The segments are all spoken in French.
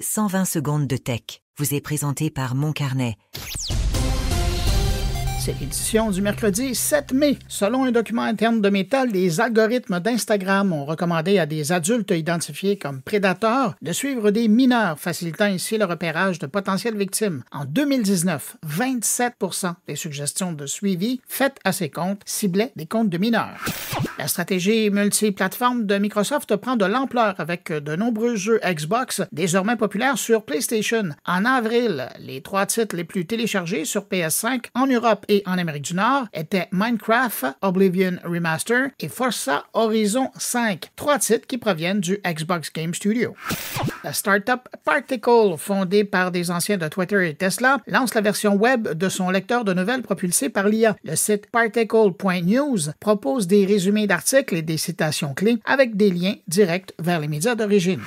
120 secondes de tech vous est présenté par Mon Carnet. C'est l'édition du mercredi 7 mai. Selon un document interne de Meta, les algorithmes d'Instagram ont recommandé à des adultes identifiés comme prédateurs de suivre des mineurs, facilitant ainsi le repérage de potentielles victimes. En 2019, 27% des suggestions de suivi faites à ces comptes ciblaient des comptes de mineurs. La stratégie multiplateforme de Microsoft prend de l'ampleur avec de nombreux jeux Xbox désormais populaires sur PlayStation. En avril, les 3 titres les plus téléchargés sur PS5 en Europe et en Amérique du Nord étaient Minecraft, Oblivion Remaster et Forza Horizon 5, 3 titres qui proviennent du Xbox Game Studio. La startup Particle, fondée par des anciens de Twitter et Tesla, lance la version web de son lecteur de nouvelles propulsé par l'IA. Le site particle.news propose des résumés d'articles et des citations clés avec des liens directs vers les médias d'origine.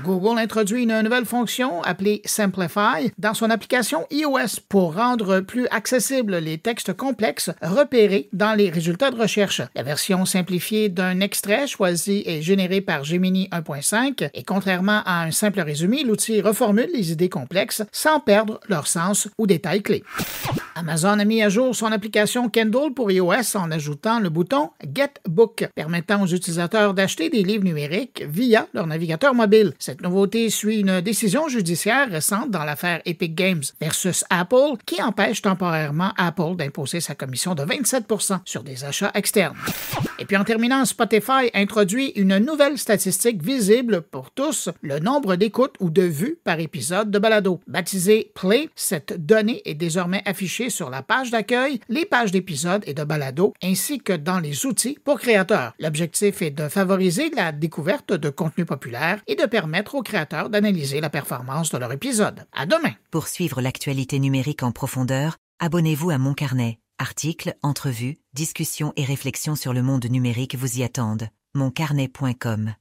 Google introduit une nouvelle fonction appelée Simplify dans son application iOS pour rendre plus accessibles les textes complexes repérés dans les résultats de recherche. La version simplifiée d'un extrait choisi est générée par Gemini 1.5 et contrairement à un simple résumé, l'outil reformule les idées complexes sans perdre leur sens ou détails clés. Amazon a mis à jour son application Kindle pour iOS en ajoutant le bouton Get Book, permettant aux utilisateurs d'acheter des livres numériques via leur navigateur mobile. Cette nouveauté suit une décision judiciaire récente dans l'affaire Epic Games versus Apple qui empêche temporairement Apple d'imposer sa commission de 27% sur des achats externes. Et puis en terminant, Spotify introduit une nouvelle statistique visible pour tous, le nombre d'écoutes ou de vues par épisode de balado. Baptisée Play, cette donnée est désormais affichée sur la page d'accueil, les pages d'épisodes et de balado, ainsi que dans les outils pour créateurs. L'objectif est de favoriser la découverte de contenus populaires et de permettre aux créateurs d'analyser la performance de leur épisode. À demain! Pour suivre l'actualité numérique en profondeur, abonnez-vous à Mon Carnet. Articles, entrevues, discussions et réflexions sur le monde numérique vous y attendent. moncarnet.com